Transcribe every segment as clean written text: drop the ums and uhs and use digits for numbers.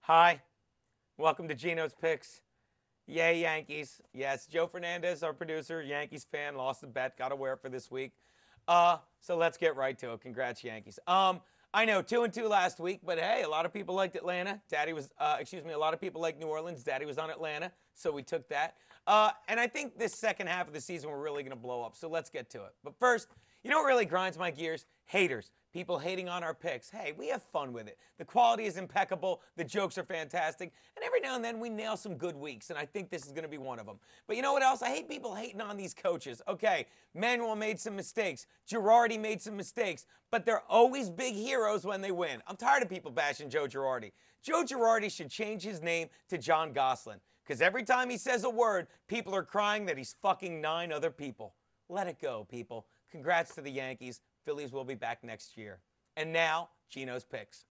Hi, welcome to Geno'S Picks. Yay, Yankees. Yes, Joe Fernandez, our producer, Yankees fan, lost the bet, got to wear it for this week. So let's get right to it. Congrats, Yankees. I know 2-2 last week, but hey, a lot of people liked Atlanta. A lot of people liked New Orleans. Daddy was on Atlanta, so we took that. And I think this second half of the season we're really going to blow up. So let's get to it. But first, you know what really grinds my gears? Haters. People hating on our picks. Hey, we have fun with it. The quality is impeccable. The jokes are fantastic. And every now and then we nail some good weeks. And I think this is going to be one of them. But you know what else? I hate people hating on these coaches. Okay, Manuel made some mistakes. Girardi made some mistakes. But they're always big heroes when they win. I'm tired of people bashing Joe Girardi. Joe Girardi should change his name to John Gosselin. Because every time he says a word, people are crying that he's fucking 9 other people. Let it go, people. Congrats to the Yankees. Phillies will be back next year. And now, Geno's picks.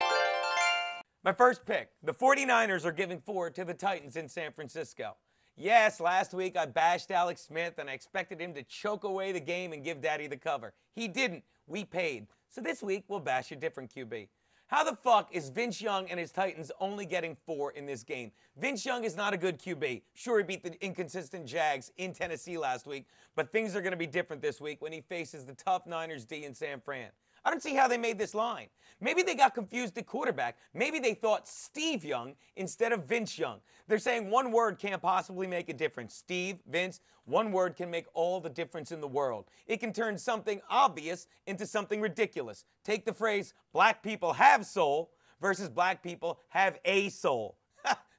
My first pick, the 49ers are giving 4 to the Titans in San Francisco. Yes, last week I bashed Alex Smith and I expected him to choke away the game and give Daddy the cover. He didn't. We paid. So this week we'll bash a different QB. How the fuck is Vince Young and his Titans only getting 4 in this game? Vince Young is not a good QB. Sure, he beat the inconsistent Jags in Tennessee last week, but things are going to be different this week when he faces the tough Niners D in San Fran. I don't see how they made this line. Maybe they got confused at quarterback. Maybe they thought Steve Young instead of Vince Young. They're saying one word can't possibly make a difference. Steve, Vince, one word can make all the difference in the world. It can turn something obvious into something ridiculous. Take the phrase, black people have soul, versus black people have a soul.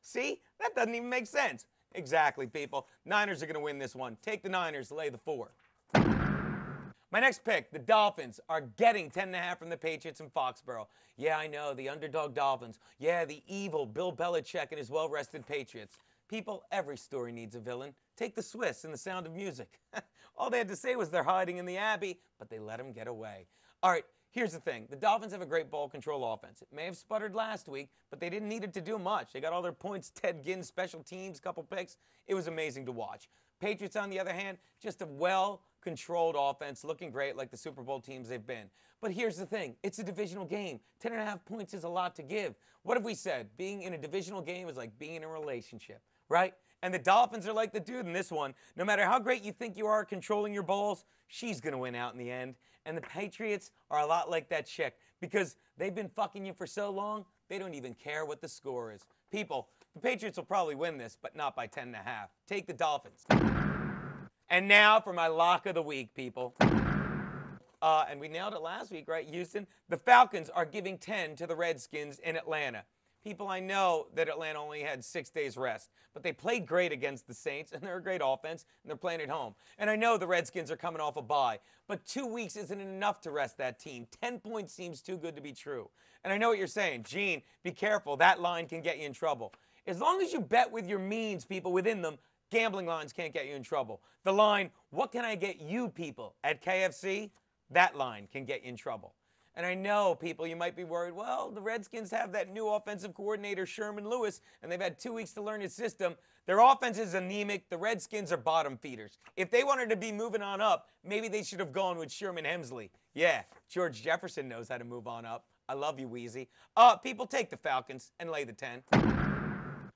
See? That doesn't even make sense. Exactly, people. Niners are going to win this one. Take the Niners, lay the 4. My next pick, the Dolphins, are getting 10.5 from the Patriots in Foxborough. Yeah, I know, the underdog Dolphins. Yeah, the evil Bill Belichick and his well-rested Patriots. People, every story needs a villain. Take the Swiss in The Sound of Music. All they had to say was they're hiding in the Abbey, but they let them get away. All right, here's the thing. The Dolphins have a great ball control offense. It may have sputtered last week, but they didn't need it to do much. They got all their points, Ted Ginn, special teams, couple picks. It was amazing to watch. Patriots, on the other hand, just a well-controlled offense, looking great like the Super Bowl teams they've been. But here's the thing. It's a divisional game. 10.5 points is a lot to give. What have we said? Being in a divisional game is like being in a relationship, right? And the Dolphins are like the dude in this one. No matter how great you think you are controlling your balls, she's going to win out in the end. And the Patriots are a lot like that chick because they've been fucking you for so long, they don't even care what the score is. People, the Patriots will probably win this, but not by 10.5. Take the Dolphins. And now for my lock of the week, people. And we nailed it last week, right, Houston? The Falcons are giving 10 to the Redskins in Atlanta. People, I know that Atlanta only had 6 days rest, but they played great against the Saints, and they're a great offense, and they're playing at home. And I know the Redskins are coming off a bye, but 2 weeks isn't enough to rest that team. 10 points seems too good to be true. And I know what you're saying. Gene, be careful. That line can get you in trouble. As long as you bet with your means, people, within them, gambling lines can't get you in trouble. The line, what can I get you people at KFC? That line can get you in trouble. And I know, people, you might be worried, well, the Redskins have that new offensive coordinator, Sherman Lewis, and they've had 2 weeks to learn his system. Their offense is anemic. The Redskins are bottom feeders. If they wanted to be moving on up, maybe they should have gone with Sherman Hemsley. Yeah, George Jefferson knows how to move on up. I love you, Wheezy. People, take the Falcons and lay the 10.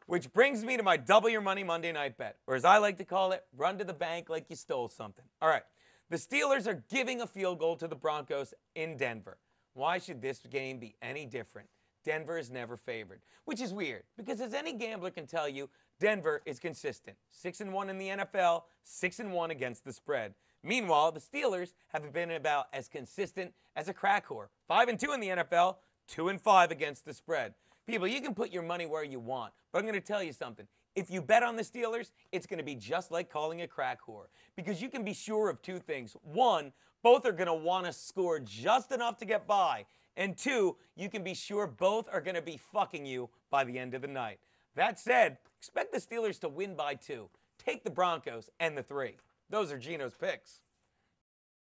Which brings me to my double your money Monday night bet, or as I like to call it, run to the bank like you stole something. All right, the Steelers are giving a field goal to the Broncos in Denver. Why should this game be any different? Denver is never favored, which is weird because as any gambler can tell you, Denver is consistent. 6-1 in the NFL, 6-1 against the spread. Meanwhile, the Steelers have been about as consistent as a crack whore. 5-2 in the NFL, 2-5 against the spread. People, you can put your money where you want, but I'm going to tell you something. If you bet on the Steelers, it's going to be just like calling a crack whore because you can be sure of 2 things. 1, both are going to want to score just enough to get by. And 2, you can be sure both are going to be fucking you by the end of the night. That said, expect the Steelers to win by 2. Take the Broncos and the 3. Those are Geno's picks.